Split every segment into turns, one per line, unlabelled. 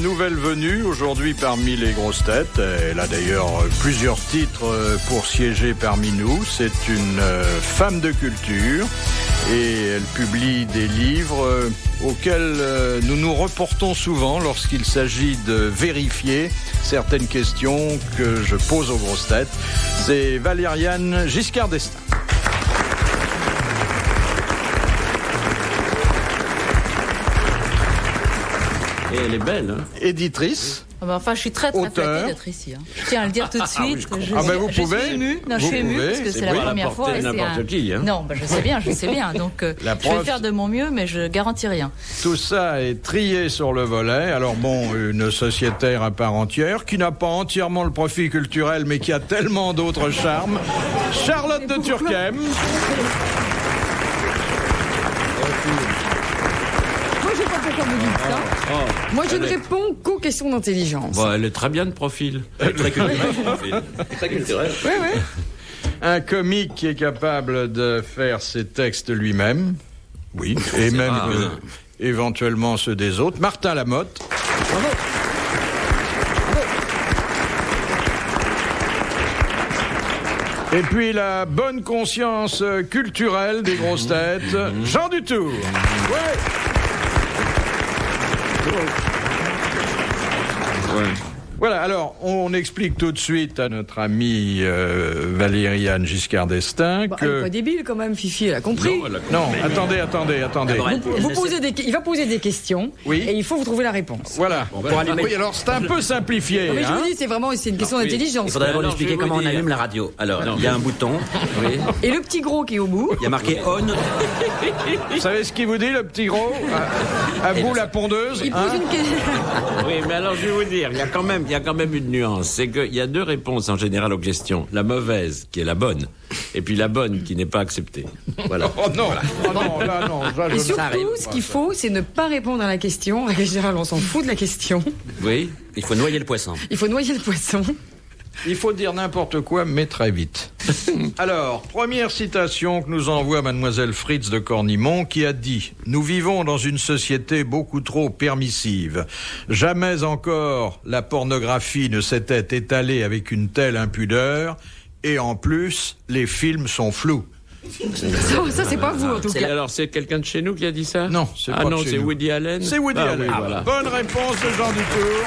nouvelle venue aujourd'hui parmi les grosses têtes. Elle a d'ailleurs plusieurs titres pour siéger parmi nous. C'est une femme de culture et elle publie des livres auxquels nous nous reportons souvent lorsqu'il s'agit de vérifier certaines questions que je pose aux grosses têtes. C'est Valériane Giscard d'Estaing.
Et elle est belle, hein.
Éditrice.
Enfin, je suis très flattée d'être ici. Hein. Je tiens à le dire tout de suite.
Je
suis émue. Non, je suis émue parce que c'est la première fois.
Qui, hein.
Non, je sais bien. Donc, je vais faire de mon mieux, mais je garantis rien.
Tout ça est trié sur le volet. Alors bon, une sociétaire à part entière, qui n'a pas entièrement le profil culturel, mais qui a tellement d'autres charmes. Charlotte de Turckheim.
Moi, je ne réponds qu'aux questions d'intelligence.
Bon, elle est très bien de profil. Très culturelle. Très culturelle.
Oui.
Un comique qui est capable de faire ses textes lui-même. Oui, et même éventuellement ceux des autres. Martin Lamotte.
Bravo.
Et puis la bonne conscience culturelle des grosses têtes, Jean Dutour. Ouais. Voilà, alors on explique tout de suite à notre amie Valériane Giscard d'Estaing que...
Elle n'est pas débile quand même, Fifi, elle a compris.
Non, attendez.
Il va poser des questions et il faut vous trouver la réponse.
Voilà. Oui, alors c'est un peu simplifié.
Non, mais je vous dis, c'est une question d'intelligence.
Il faudrait vous expliquer comment on allume la radio. Alors, il y a un bouton. Oui.
Et le petit gros qui est au bout.
Il y a marqué on.
Vous savez ce qu'il vous dit, le petit gros? À vous, la pondeuse.
Il pose une question.
Oui, mais alors je vais vous dire, il y a quand même une nuance. C'est qu'il y a deux réponses en général aux questions. La mauvaise, qui est la bonne, et puis la bonne, qui n'est pas acceptée. Voilà.
Oh non, là,
Et surtout, ce qu'il faut, c'est ne pas répondre à la question. En général, on s'en fout de la question.
Oui.
Il faut noyer le poisson.
Il faut dire n'importe quoi, mais très vite. Alors, première citation que nous envoie mademoiselle Fritz de Cornimont, qui a dit « Nous vivons dans une société beaucoup trop permissive. Jamais encore la pornographie ne s'était étalée avec une telle impudeur, et en plus, les films sont flous. »
Ça, c'est pas vous, en tout cas.
Alors, c'est quelqu'un de chez nous qui a dit ça?
Non, c'est pas de chez
c'est
nous.
Woody Allen?
C'est Woody Allen.
Oui, voilà.
Bonne réponse de Jean Dutour,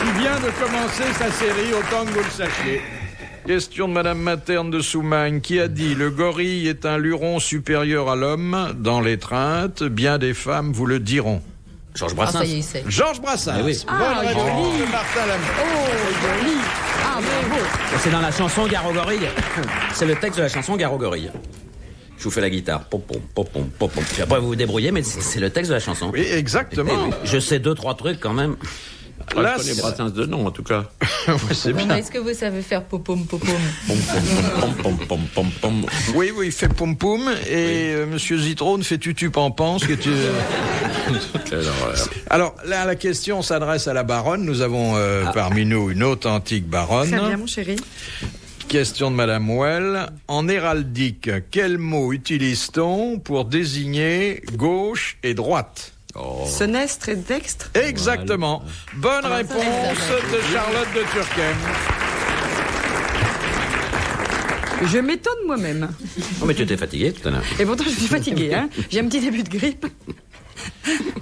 qui vient de commencer sa série, autant que vous le sachiez. Question de Madame Materne de Soumagne, qui a dit « Le gorille est un luron supérieur à l'homme. Dans l'étreinte, bien des femmes vous le diront. »
Georges Brassens.
Ça y est, il sait.
Georges Brassens.
Oui.
Bonne réponse de Martin Lamotte.
Oh, joli. Ah, bravo.
C'est dans la chanson Gare aux gorilles. C'est le texte de la chanson Gare aux gorilles. Je vous fais la guitare. Pom, pom, pom, pom, pom, pom. Puis après, vous vous débrouillez, mais c'est le texte de la chanson.
Oui, exactement.
Je sais 2-3 trucs quand même.
Là, je connais Brassens de nom, en tout cas.
Ouais, c'est bien.
Est-ce que vous savez faire popom?
Pom, pom, pom, pom, pom, pom.
Oui, il fait pom-pom, et Monsieur Zitrone fait tutu-pampan, ce que tu... Alors, là, la question s'adresse à la baronne. Nous avons parmi nous une authentique baronne.
Très bien, mon chéri.
Question de Madame Well. En héraldique, quel mot utilise-t-on pour désigner gauche et droite?
Senestre et dextre.
Exactement. Bonne réponse de Charlotte de Turckheim.
Je m'étonne moi-même.
Oh, mais tu étais fatigué tout à l'heure.
Et pourtant, je suis fatiguée. Hein. J'ai un petit début de grippe.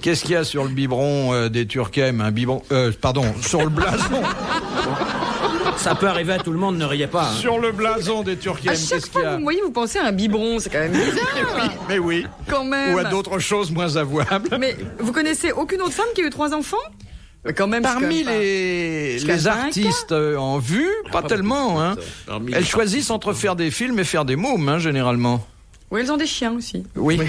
Qu'est-ce qu'il y a sur le biberon des Turckheim? Un biberon... sur le blason.
Ça peut arriver à tout le monde, ne riez pas. Hein.
Sur le blason des Turckheim,
À chaque
qu'est-ce qu'il y
fois
a?
que vous me voyez, vous pensez à un biberon. C'est quand même bizarre.
Mais oui.
Quand même.
Ou à d'autres choses moins avouables.
Mais vous connaissez aucune autre femme qui a eu 3 enfants? Mais quand même,
Parmi les artistes en vue, pas tellement. Hein. Elles choisissent entre faire des films et faire des mômes, hein, généralement.
Oui, elles ont des chiens aussi.
Oui.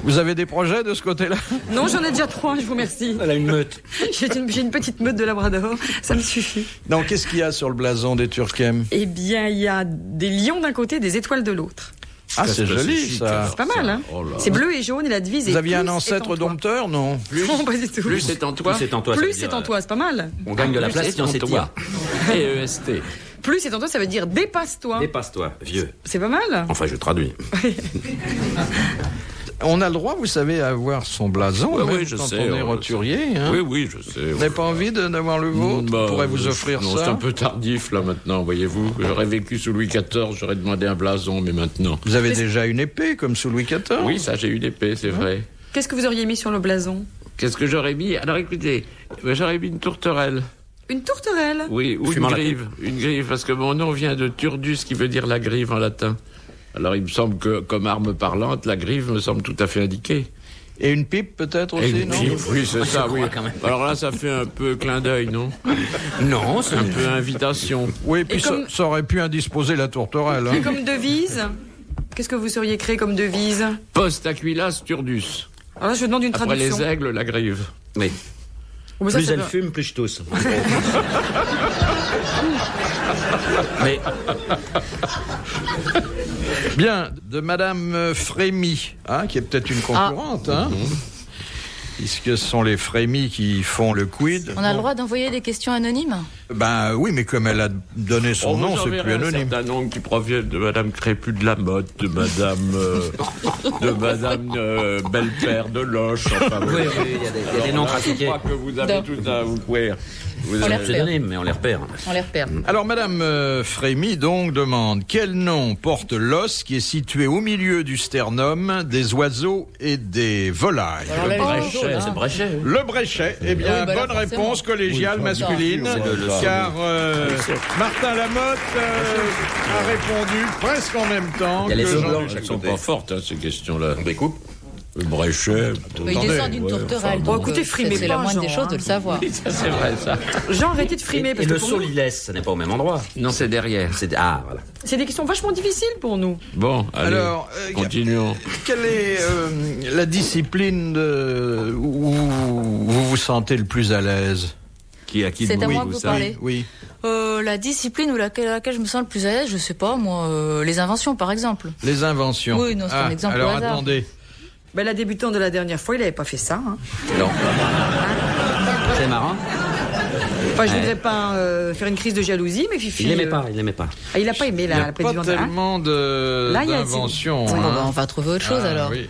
Vous avez des projets de ce côté-là?
Non, j'en ai déjà 3, je vous remercie.
Elle a une meute.
J'ai une petite meute de labrador, ça me suffit.
Non, qu'est-ce qu'il y a sur le blason des Turckheim?
Eh bien, il y a des lions d'un côté, des étoiles de l'autre.
Ah, c'est joli, ça.
C'est pas mal, hein. C'est bleu et jaune et la devise est...
Vous aviez un ancêtre dompteur, non?
Non, pas du tout.
Plus c'est en toi.
Plus c'est en toi.
Plus c'est en toi, c'est pas mal.
On gagne de la place si on s'étire.
T-E-S-T.
Plus c'est en toi, ça veut dire dépasse-toi.
Dépasse-toi, vieux.
C'est pas mal.
Enfin, je traduis.
On a le droit, vous savez, à avoir son blason,
oui, je
quand
sais,
on est roturier. Hein.
Oui, je sais.
Vous n'avez pas envie d'avoir le vôtre? On pourrait vous offrir
non,
ça.
C'est un peu tardif, là, maintenant, voyez-vous. J'aurais vécu sous Louis XIV, j'aurais demandé un blason, mais maintenant...
Vous avez déjà une épée, comme sous Louis XIV?
Oui, ça, j'ai une épée, c'est vrai.
Qu'est-ce que vous auriez mis sur le blason?
Qu'est-ce que j'aurais mis? Alors, écoutez, j'aurais mis une tourterelle.
Une tourterelle?
Oui, ou une grive. Une grive, parce que mon nom vient de turdus, qui veut dire la grive en latin. Alors, il me semble que, comme arme parlante, la grive me semble tout à fait indiquée.
Et une pipe, peut-être aussi,
une
non?
pipe, oui, c'est ça, oui.
Quand même.
Alors là, ça fait un peu clin d'œil, non?
Non, c'est
Un peu invitation.
Oui, puis ça aurait pu indisposer la tourterelle. Hein.
Et comme devise? Qu'est-ce que vous seriez créé comme devise?
Post aquilas turdus.
Alors là, je demande une
Après
traduction.
les aigles, la grive.
Oui.
Oh, mais ça,
Plus
ça
elle
peut-
fume, plus je tousse. Mais
Bien, de Madame Frémy, hein, qui est peut-être une concurrente, hein, puisque ce sont les Frémy qui font le quid.
On a le droit d'envoyer des questions anonymes?
Ben oui, mais comme elle a donné son nom, c'est plus anonyme.
C'est un nom qui provient de Madame Crépus de la Motte, de Madame Belle-Père de Loche. Enfin,
oui, il y a des noms
Je
trafiqués.
crois que vous avez tout à vous pouvez. Vous
On
avez-
les repère.
Pseudonymes, mais on les repère.
On les repère.
Alors Madame Frémy donc demande quel nom porte l'os qui est situé au milieu du sternum des oiseaux et des volailles.
Alors là, les
Bréchet,
oiseaux, là.
c'est Bréchet.
Le bréchet, eh bien,
Oui, bah là,
bonne
forcément.
réponse collégiale
Oui,
masculine,
c'est le-
car Martin Lamotte a répondu presque en même temps
Il y a les
que
œufs
Jean-
blancs.
Elles sont pas fortes, hein, ces questions-là. On découpe. Le Bréchet.
Il descend d'une
ouais,
tourterelle.
enfin,
bon,
donc,
écoutez, frimez
c'est la
pas,
moindre des
Jean,
choses
hein.
de le savoir.
Oui, ça c'est vrai, ça.
Jean, arrêtez de frimer, parce
Et
que
le
pour nous,
solilès, ce n'est pas au même endroit.
Non, c'est derrière.
Ah, voilà.
c'est des questions vachement difficiles pour nous.
Bon, allez,
Alors,
continuons.
quelle est la discipline où vous vous sentez le plus à l'aise?
Qui à qui
C'est à
oui,
moi que vous
savez.
parlez.
Oui.
La discipline à laquelle je me sens le plus à l'aise, je sais pas, moi, les inventions, par exemple.
Les inventions.
Oui, non, c'est un exemple
alors
au hasard.
attendez.
Ben, la débutante de la dernière fois, il n'avait pas fait ça. Hein.
Non. C'est marrant.
Enfin, je
Ouais.
voudrais pas faire une crise de jalousie, mais Fifi...
Il l'aimait pas, il l'aimait pas.
Ah, il n'a pas aimé
Il n'y
la
a pas
présidente.
tellement
Là, il y a-
d'inventions.
Bon,
hein.
bah, on va trouver autre chose
Ah,
alors.
oui.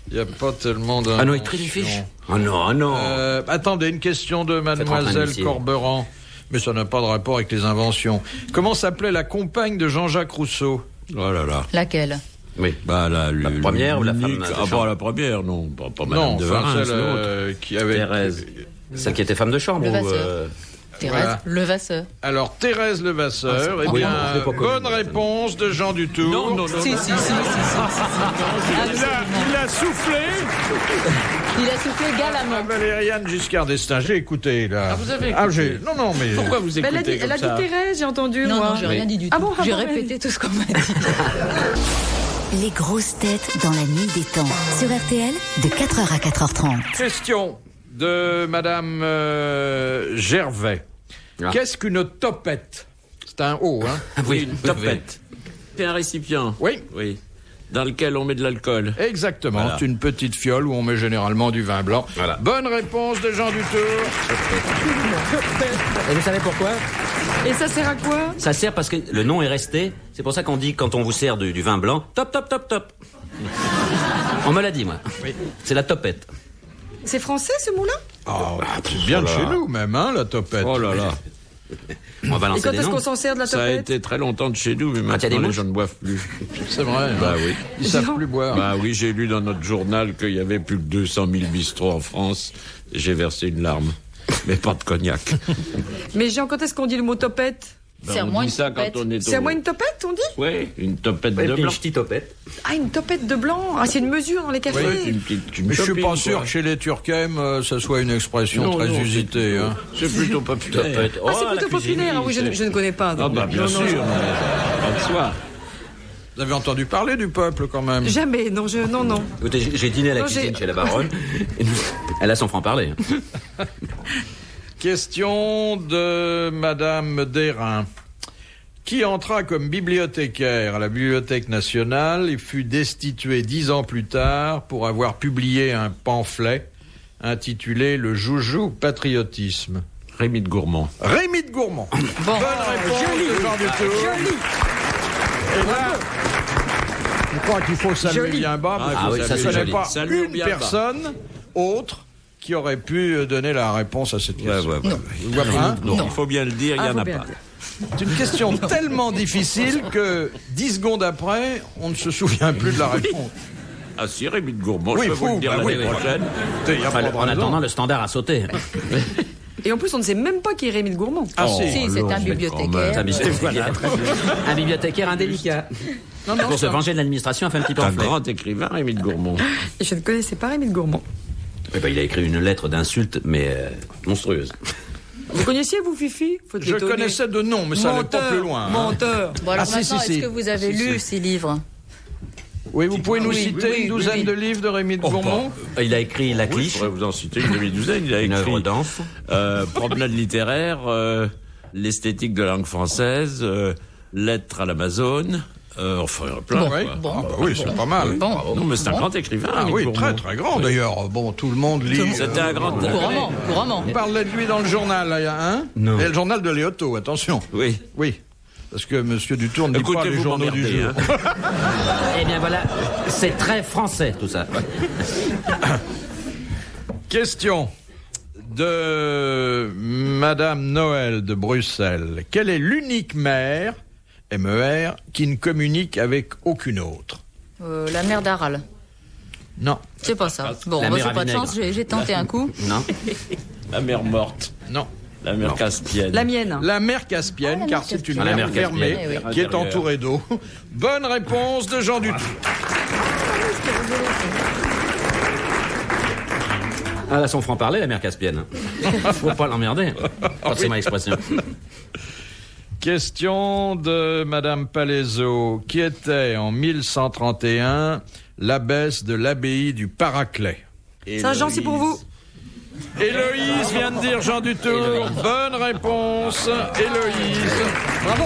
Il n'y a pas tellement d'inventions.
Ah non, il trie les fiches. Oh non, oh non.
Attendez, une question de
rentrer un
Mademoiselle
huissier.
Corberan. Mais ça n'a pas de rapport avec les inventions. Comment s'appelait la compagne de Jean-Jacques Rousseau?
Oh là là.
Laquelle?
Oui.
Bah, la
première ou la
l'unique-
femme de
Ah,
chambre
pas la première, non. Pas Madame
Non,
de
enfin,
Varins,
celle
l'autre.
qui avait...
Thérèse.
Celle qui était femme de chambre.
Levasseur. Thérèse
Voilà.
Levasseur.
Alors, Thérèse Levasseur,
Ah,
eh
oui,
bien,
non, je l'ai pas connue,
bonne
moi,
réponse de Jean Dutour.
Non, non, non.
Si,
non.
si, si, si, si,
Il a soufflé
Il a soufflé
à
galamment.
Valériane Giscard d'Estaing. J'ai écouté, là.
Ah, vous avez écouté
Non, mais...
Pourquoi vous
Ben,
écoutez
elle a
comme
dit
ça
Thérèse, j'ai entendu,
Non,
moi.
non, j'ai rien dit du
Ah
tout.
bon, ah
J'ai
bon,
répété tout ce qu'on m'a dit.
Les grosses têtes dans la nuit des temps. Sur RTL, de 4h à 4h30.
Question de Madame Gervais.
Ah.
Qu'est-ce qu'une topette? C'est un O, hein?
Oui, une topette. C'est un récipient.
Oui,
Oui. Dans lequel on met de l'alcool.
exactement.
Voilà.
C'est une petite fiole où on met généralement du vin blanc.
Voilà.
Bonne réponse de Jean Dutour.
Et vous savez pourquoi?
Et ça sert à quoi?
Ça sert parce que le nom est resté. C'est pour ça qu'on dit quand on vous sert du vin blanc, top, top, top, top. On me l'a dit, moi.
Oui.
C'est la topette.
C'est français, ce mot-là?
C'est bien de chez nous, même, hein, la topette.
Oh là là.
On va
Et
balancer
quand
des
est-ce
noms.
qu'on s'en sert de la
Ça a
topette?
été très longtemps de chez nous, mais
il y a des
maintenant les
mouches
gens ne boivent plus.
C'est vrai.
Bah oui.
Ils savent plus boire.
Bah oui, j'ai lu dans notre journal qu'il y avait plus que 200 000 bistrots en France. J'ai versé une larme. Mais pas de cognac.
Mais Jean, quand est-ce qu'on dit le mot topette?
Ben,
C'est à
on
moi
dit
une
ça
topette.
quand on est
C'est à moi une topette, on dit?
Oui, une topette
Ouais,
de
puis
blanc.
une petite topette.
Ah, une topette de blanc. Ah, c'est une mesure dans les cafés.
Oui, une petite une
Mais je suis
copine,
pas sûr
quoi.
que chez les Turquem, ça soit une expression
Non,
très
non,
usitée. Hein.
C'est plutôt populaire.
Topette.
Ah,
Oh,
c'est
la
plutôt populaire. Ah oui, je ne connais pas.
Ah
donc.
bah bien
Non,
sûr,
non,
pas de soi.
Vous avez entendu parler du peuple, quand même?
Jamais, non, non.
Écoutez, j'ai dîné à la
Non,
cuisine
j'ai-
chez la baronne. Et elle a son franc-parler.
Question de Madame Derain, qui entra comme bibliothécaire à la Bibliothèque nationale et fut destituée 10 ans plus tard pour avoir publié un pamphlet intitulé « Le joujou patriotisme
Rémi de Gourmand. ».
Rémi de Gourmand. Bonne réponse de Jean Dutour. Et là, crois qu'il faut saluer
Joli.
bien bas. parce
Ah
que
oui, ça,
ce
c'est
n'est
joli.
pas
Saluons
une
bien bas.
personne autre qui aurait pu donner la réponse à cette question.
Ouais.
Hein
Donc, il faut bien le dire, il n'y en
faut
a
bien
pas.
le dire.
C'est une question tellement difficile que 10 secondes après, on ne se souvient plus de la réponse.
Ah si, Rémi de Gourmand,
Oui,
je peux vous le dire
bah
l'année
oui.
prochaine.
Il y a
Enfin,
pas de
en
raison.
attendant, le standard a sauté.
Et en plus, on ne sait même pas qui est Rémi de Gourmand.
Ah si.
Si, c'est un bibliothécaire.
Un bibliothécaire indélicat.
Non, non,
Pour se venger de l'administration, a fait un petit
Un
pamphlet.
grand écrivain, Rémi de Gourmand.
Et je ne connaissais pas Rémi de Gourmand.
Oui, bah, il a écrit une lettre d'insulte, mais monstrueuse.
Vous connaissiez, vous, Fifi? Faut
Je
t'étonner.
connaissais de nom, mais ça n'allait pas plus loin. hein.
Menteur.
Bon, alors
Ah, si,
maintenant,
si,
est-ce
si.
que vous avez lu ces livres?
Oui, vous pouvez nous
Oui,
citer
oui,
une douzaine
oui.
de livres de Rémi de Gourmand?
Il a écrit La
Oui, je
Cliche,
pourrais vous en citer une demi-douzaine. Il a
une œuvre
écrit
d'enfant.
Promenade littéraire, l'esthétique de la langue française, lettres à l'Amazone, enfin plein.
Bon,
quoi.
bon.
Ah bah oui, c'est pas mal.
Bon,
Non, mais c'est un grand écrivain.
Ah
Rémi de
oui,
Gourmand.
très très grand d'ailleurs. Bon, tout le monde lit.
C'était un grand.
couramment.
On parlait de lui dans le journal, là, hein?
Non.
Et le journal de Léoto, attention.
Oui.
Oui. Parce que Monsieur Dutour ne lit pas
Écoutez,
les
vous
journaux du
m'emmerdez,
jour.
hein.
Eh bien voilà, c'est très français tout ça.
Question de Madame Noël de Bruxelles. Quelle est l'unique mère, MER, qui ne communique avec aucune autre?
La mère d'Aral.
Non,
C'est pas ça. Bon,
La
moi,
mer
j'ai
à
pas de
vinaigre.
chance, j'ai tenté un coup.
Non.
La mer morte,
non.
la mer Caspienne.
La mienne.
La mer Caspienne,
Ah, la
car
mer
c'est une
Ah, la
mer
mer
fermée
Caspienne,
oui.
qui est entourée d'eau. Bonne réponse de Jean Dutour.
Ah là, son franc-parler, la mère Caspienne. Faut pas l'emmerder. C'est ma expression.
Question de Madame Palaiseau, qui était en 1131 l'abbesse de l'abbaye du Paraclet.
Saint-Jean, c'est pour vous.
Héloïse vient de dire Jean Dutour. Bonne réponse, Héloïse.
Bravo.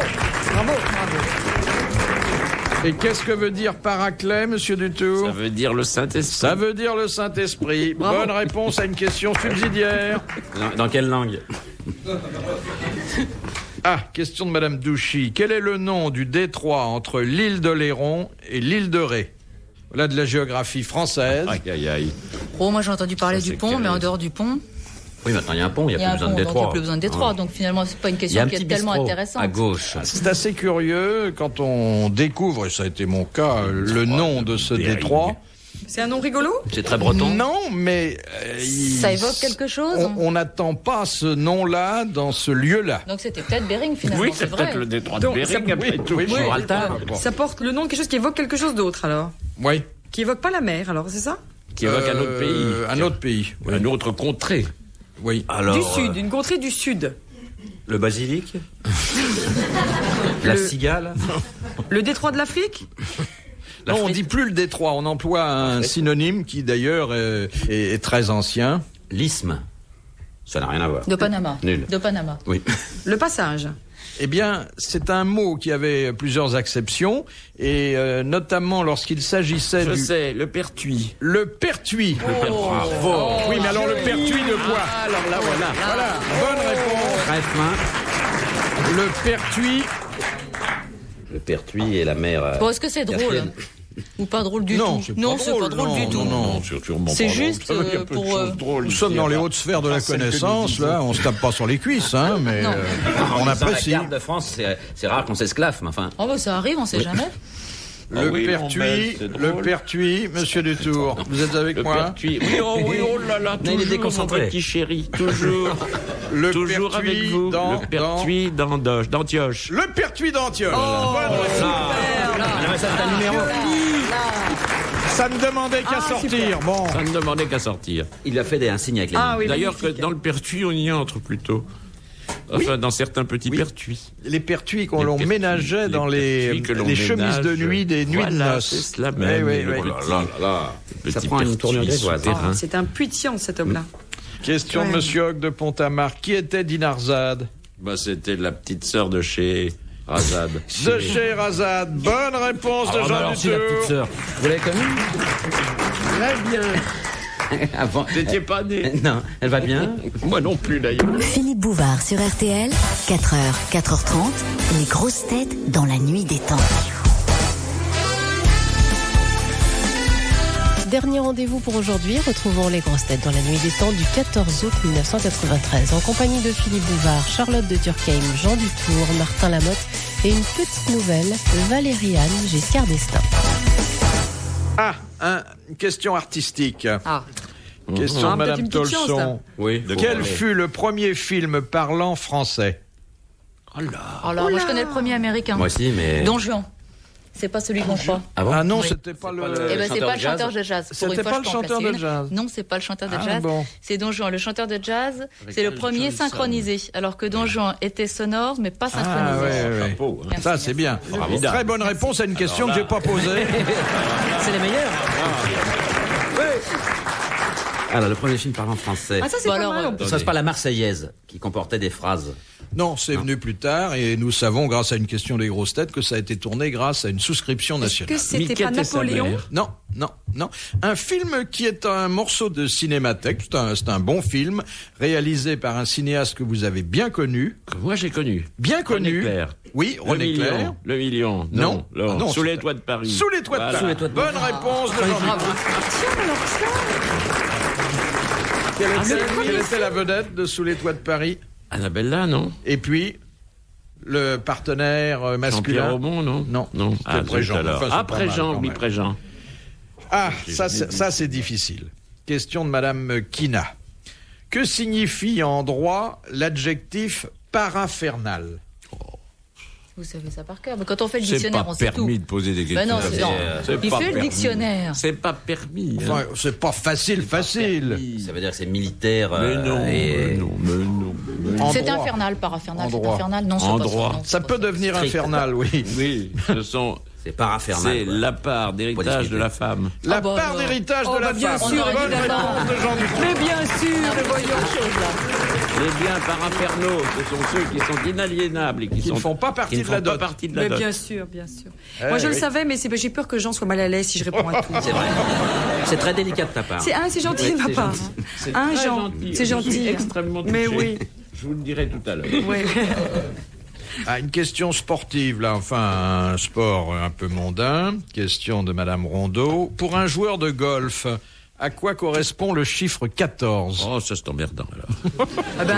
Et qu'est-ce que veut dire Paraclet, Monsieur Dutour?
Ça veut dire le Saint-Esprit.
Ça veut dire le Saint-Esprit. Bonne réponse à une question subsidiaire.
Dans quelle langue?
Ah, question de Madame Douchy. Quel est le nom du détroit entre l'île de Léron et l'île de Ré? Voilà de la géographie française.
Aïe.
Oh, moi j'ai entendu parler
Ça,
du
c'est
pont, mais en
carré.
dehors du pont,
Oui, maintenant il y a un pont, il
il
n'y
y
a
a
plus
un
besoin
pont,
de
donc il n'y
détroit.
a plus besoin de détroit. Donc finalement, c'est pas une
Il y a
question
un
qui
petit
est tellement
bistrot
intéressante.
à gauche.
C'est assez curieux quand on découvre, et ça a été mon cas, le nom de ce détroit.
C'est un nom rigolo?
C'est très breton.
Non, mais
Ça évoque quelque chose?
On n'attend pas ce nom-là dans ce lieu-là.
Donc c'était peut-être Bering finalement,
Oui,
c'est
c'est
vrai.
peut-être le détroit de
Donc,
Bering.
ça-
après tout.
Gibraltar.
Ça porte le nom de quelque chose qui évoque quelque chose d'autre, alors.
Oui.
Qui évoque pas la mer, alors, c'est ça?
Qui évoque un autre pays.
Un autre pays. Oui.
Une autre contrée.
Oui.
Alors,
Du sud, une contrée du sud.
le basilic. La
Le-
cigale.
Le détroit de l'Afrique?
Non, on dit plus le détroit, on emploie un synonyme qui d'ailleurs est très ancien.
L'isthme. Ça n'a rien à voir.
De Panama.
Nul.
De Panama.
Oui.
Le passage.
Eh bien, c'est un mot qui avait plusieurs acceptions, et notamment lorsqu'il s'agissait
Je
du...
sais, le pertuis.
Le pertuis.
Bravo.
Oui, mais alors le pertuis de quoi?
Alors là, voilà.
Voilà, bonne réponse.
Très fin.
Le pertuis...
Le pertuis et la mer.
Bon, est-ce que c'est drôle?
Caspienne.
Ou pas drôle du
Non,
tout?
c'est pas
Non, c'est
drôle,
pas drôle
non,
du tout.
non.
C'est juste
Il y a peu de
pour,
choses drôles
Nous
ici,
sommes dans les
alors.
hautes sphères de la
Celle que nous
connaissance,
disons.
là, on se tape pas sur les cuisses, hein, mais
Non.
on
Dans la
apprécie.
carte de France, c'est rare qu'on s'esclave, mais enfin.
Oh, bah, ça arrive, on sait jamais.
Ah
Le
oui,
pertuis,
mon bel, c'est
le
drôle.
pertuis, Monsieur Dutour, vous êtes avec
Le
moi?
pertuis. Oui, oh là là,
il est
toujours,
déconcentré.
mon petit chéri, toujours.
Le
Toujours
pertuis
avec vous.
dans-
Le pertuis d'Antioche.
Le pertuis d'Antioche.
Oh,
Bonne réponse.
Ah, mais ça, c'est un numéro.
Ça ne demandait qu'à sortir. Bon.
Ça ne demandait qu'à sortir.
Il a fait un signe avec les mains.
Ah oui,
D'ailleurs, que
magnifique.
dans le pertuis, on y entre plutôt. Enfin, dans certains petits pertuis.
Les pertuis qu'on
Les
l'on
pertuis,
ménageait dans les
pertuis que l'on
chemises de
ménage.
nuit des nuits de
Voilà,
noces.
c'est cela même.
Oui,
Et le
oui, oui.
petit-
Ça
petit
prend une
pertuis
tournure grégoise.
souterrain.
Ah, c'est un puits de science, cet homme-là.
Question de
Ouais.
Monsieur Hogg de Pont-à-Marc. Qui était Dinarzade?
Bah, c'était la petite sœur de chez Razad.
De chez Razad. Bonne réponse de Jean
alors, si la petite
Dutour.
sœur. Vous l'avez connue?
Très bien.
Avant.
T'étais pas né.
Non, elle va bien.
Moi non plus, d'ailleurs.
Philippe Bouvard sur RTL, 4h, 4h30, les grosses têtes dans la nuit des temps.
Dernier rendez-vous pour aujourd'hui. Retrouvons les grosses têtes dans la nuit des temps du 14 août 1993 en compagnie de Philippe Bouvard, Charlotte de Turckheim, Jean Dutour, Martin Lamotte et une petite nouvelle, Valérie-Anne Giscard d'Estaing.
Une question artistique. Question de
peut-être
Madame
une petite chance, là.
Tolson.
Oui.
Quel fut le premier film parlant français?
Alors, moi, je connais le premier américain.
Moi aussi, mais...
Don Juan. C'est pas celui qu'on croit.
Ah bon?
Ah non,
Oui.
c'était pas le...
Eh ben, c'est pas le chanteur de jazz. Pour
C'était
une fois,
pas
je
le
peux en
chanteur
placer
de
une.
jazz.
Non, c'est pas le chanteur de
Ah,
jazz.
bon.
C'est Don Juan. Le chanteur de jazz, c'est le premier synchronisé. Alors que Don Juan était sonore, mais pas synchronisé.
ouais.
Chapeau, hein.
Merci,
Ça, c'est bien.
Formidable.
Très bonne réponse à une question que j'ai pas posée.
C'est les meilleurs. Alors, le premier film parlant français.
Ah, ça, c'est
Bon,
pas
alors,
mal. en plus.
Ça, c'est pas la Marseillaise qui comportait des phrases.
Non, c'est venu plus tard et nous savons, grâce à une question des grosses têtes, que ça a été tourné grâce à une souscription
Est-ce
nationale.
que c'était
Miquette
pas
et sa
Napoléon?
mère.
Non. Un film qui est un morceau de cinémathèque. C'est un bon film réalisé par un cinéaste que vous avez bien connu.
Que moi, j'ai connu.
Bien connu.
René Clair.
Oui, René Clair.
Le million.
Non.
Non.
Ah non,
Sous les
c'est-
toits de Paris.
Sous les toits de
Voilà.
Paris. Bonne réponse de Jean-Luc. Quelle était la vedette de Sous les toits de Paris?
Annabella, non?
Et puis, le partenaire
Jean-Pierre
masculin?
Aumont, non?
Non.
Non.
C'était Préjean.
zut alors.
Enfin, c'est pas mal,
Préjean,
quand
oui,
même.
Préjean.
Ça c'est difficile. Question de Madame Kina. Que signifie en droit l'adjectif paraphernal?
Vous savez ça par cœur. Mais quand on fait le
C'est
dictionnaire,
pas
on sait tout.
permis de poser des questions.
Ben non, c'est non.
C'est
Il
pas
fait le
permis.
dictionnaire.
C'est pas permis. hein.
Enfin, c'est pas facile.
Ça veut dire que c'est militaire.
Mais non,
et...
mais non.
En
C'est
droit.
infernal, paraphernal,
En
c'est
droit.
infernal. Non, c'est
En
pas
droit.
ça, non,
Ça
c'est
peut
pas
devenir
Strict.
infernal, oui.
Oui,
C'est parafernal.
c'est
quoi.
la part d'héritage de la femme.
La
Ah bah
part
alors.
d'héritage
Oh,
de la
bah, bien
femme.
sûr,
Bonne
évidemment.
réponse de Jean Dutour.
Mais bien sûr, voyons.
Les biens paraphernaux, ce sont ceux qui sont inaliénables et qui
Qui ne font pas partie
qui ne
de la
font pas
dot.
partie de la
Mais
dot.
bien sûr, bien sûr.
Eh
Moi, je le
oui.
savais, mais j'ai peur que Jean soit mal à l'aise si je réponds à tout.
C'est vrai. C'est très délicat de ta part.
C'est gentil
Oui,
de ma
c'est
part.
gentil.
C'est
Hein,
très
Jean,
gentil.
c'est
Je suis
gentil.
extrêmement touché.
Mais oui.
Je vous le dirai tout à l'heure.
Ouais.
Une question sportive, là, enfin, un sport un peu mondain. Question de Madame Rondeau. Pour un joueur de golf, à quoi correspond le chiffre 14?
Oh, ça c'est emmerdant alors.
Ah ben,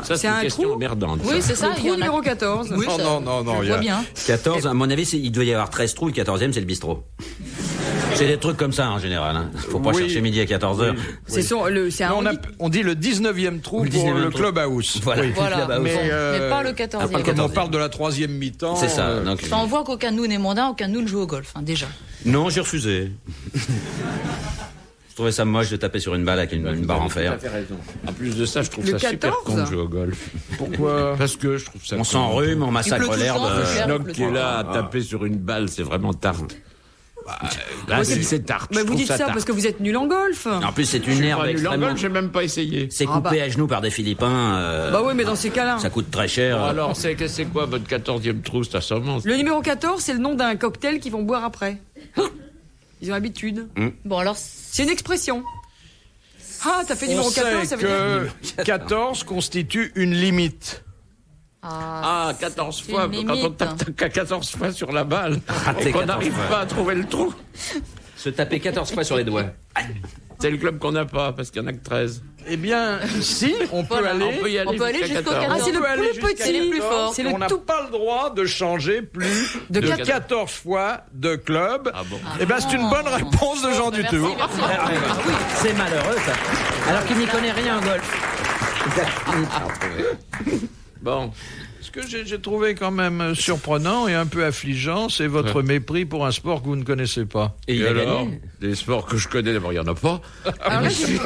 Ça
c'est
c'est une
un
question
trou.
emmerdante.
Oui,
ça.
c'est ça.
Le
Il y
trou
en a.
numéro 14.
Oui,
Non,
ça-
non,
je
il y
vois
a-
bien.
14, à mon avis, il doit y avoir 13 trous. Le 14e, c'est le bistrot. C'est des trucs comme ça en général. Hein. Faut pas
Oui.
chercher midi à 14h.
C'est un
Non,
handicap.
on dit le 19e trou
Le
pour
19e
le
trou.
clubhouse.
Voilà.
Oui.
Voilà.
Là-bas,
Bon,
Mais,
mais pas le
après
14e.
le
Comme on
14e.
parle de la troisième mi-temps.
C'est ça. Donc,
Enfin, on voit qu'aucun de nous n'est mondain, aucun de nous ne joue au golf, hein, déjà.
non, j'ai refusé. Je trouvais ça moche de taper sur une balle avec une barre en fer.
Tout à fait raison. En plus de ça, je trouve
Le
ça super
14?
con de jouer au golf.
Pourquoi?
Parce que je trouve ça.
On
con.
s'enrhume, on
Il pleut
massacre
tout le
l'herbe.
temps, c'est clair.
Schnock qui est là à taper sur une balle, c'est vraiment tarte. Là, c'est tarte.
Mais
je
vous
trouve
dites ça
tarte.
parce que vous êtes nul en golf.
En plus, c'est
Je
une
suis
herbe
pas nul en
extrêmement...
golf, j'ai même pas essayé.
C'est
Ah
coupé
bah.
à genoux par des Philippins.
Bah oui, mais dans ces cas-là.
Ça coûte très cher.
Bon, alors, c'est quoi votre 14e trou, c'est assommant.
Le numéro 14, c'est le nom d'un cocktail qu'ils vont boire après. Ils ont l'habitude.
Bon, alors,
C'est une expression. Ah, t'as fait
On
numéro 14,
sait
ça veut dire...
que 14 constitue une limite.
Ah, 14
c'est
fois,
une
quand on
limite.
tape 14 fois sur la balle,
Raté
et qu'on
14
n'arrive
fois.
pas à trouver le trou.
Se taper 14 fois sur les doigts.
C'est le club qu'on n'a pas, parce qu'il n'y en a que 13.
Eh bien, si, on peut
Voilà,
aller.
On peut y aller,
On peut aller
jusqu'à
jusqu'au
14.
14.
Ah, c'est le
On peut aller
plus
jusqu'à
petit.
C'est les plus
14,
forts.
C'est le
on n'a
tout-
pas le droit de changer plus
De
de
14.
14 fois de club.
Ah bon.
Eh bien, c'est une bonne réponse de Jean
merci,
Dutour.
merci.
C'est malheureux, ça. Alors qu'il n'y connaît rien au golf.
Bon,
Ce que j'ai trouvé quand même surprenant et un peu affligeant, c'est votre mépris pour un sport que vous ne connaissez pas.
Et il
et
a
alors,
gagné.
des sports que je connais, d'abord, il n'y en a pas.
Alors là, j'ai-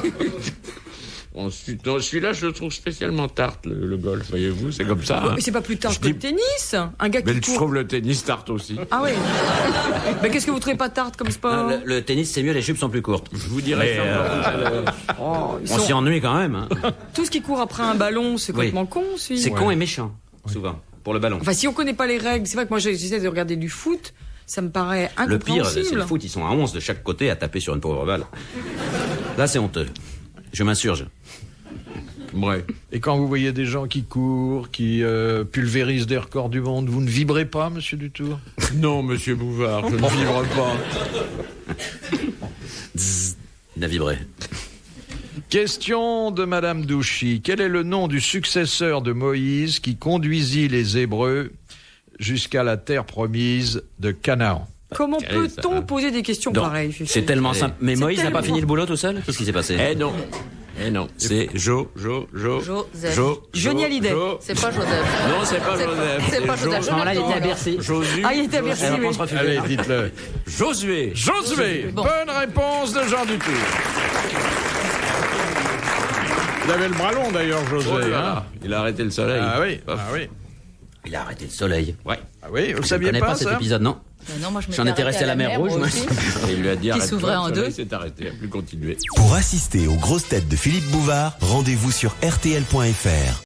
Ensuite, non, celui-là, je le trouve spécialement tarte, le golf, voyez-vous, c'est comme ça. hein.
Mais c'est pas plus tard
Je
que le
dis-
tennis. Un gars
Mais
qui
je
court.
trouve le tennis tarte aussi.
Ah oui. Mais qu'est-ce que vous trouvez pas tarte comme sport?
Ah, le tennis, c'est mieux, les jupes sont plus courtes.
Je vous dirai ça encore tout à l'heure.
Oh, ils
On
sont-
s'y ennuie quand même. Hein.
Tout ce qui court après un ballon, c'est
Oui.
complètement con, celui.
C'est con et méchant, souvent, pour le ballon.
Enfin, si on connaît pas les règles, c'est vrai que moi j'essaie de regarder du foot, ça me paraît
Le pire, c'est
incompréhensible.
le foot, ils sont à 11 de chaque côté à taper sur une pauvre balle. Là, c'est honteux. Je m'insurge.
Ouais.
Et quand vous voyez des gens qui courent, qui pulvérisent des records du monde, vous ne vibrez pas, monsieur Dutour?
Non, monsieur Bouvard, je ne vivrai pas.
Il a vibré.
Question de Madame Douchy. Quel est le nom du successeur de Moïse qui conduisit les Hébreux jusqu'à la terre promise de Canaan?
Comment
Quel est
peut-on
ça
poser des questions
Donc,
pareilles?
c'est tellement simple. Mais
C'est
Moïse n'a pas
tellement-
fini le boulot tout seul? Qu'est-ce qui s'est passé?
Eh non, c'est
Joseph.
Johnny Hallyday.
C'est pas Joseph.
Non, c'est pas Joseph.
C'est pas Joseph.
Non, là, il était à
Alors.
Bercy.
Josué.
Ah, il était à Bercy,
Elle va
oui.
pas se refuser.
Allez, dites-le.
Josué.
Josué.
Bon.
Bonne réponse de Jean Dutour. Il avait le bras long d'ailleurs, Josué.
Oh là
hein.
là, il a arrêté le soleil.
Ah oui,
Paf.
ah oui.
Il a arrêté le soleil.
Ouais.
Ah oui, vous
Je
saviez
connais
pas
pas cet
ça?
épisode, non?
Mais non, moi, je
J'en étais resté à la mer Rouge,
moi
moi.
aussi.
Et il lui a dit arrête-toi,
s'ouvrait en
le soleil
deux.
s'est arrêté, il n'a plus continué.
Pour assister aux grosses têtes de Philippe Bouvard, rendez-vous sur rtl.fr.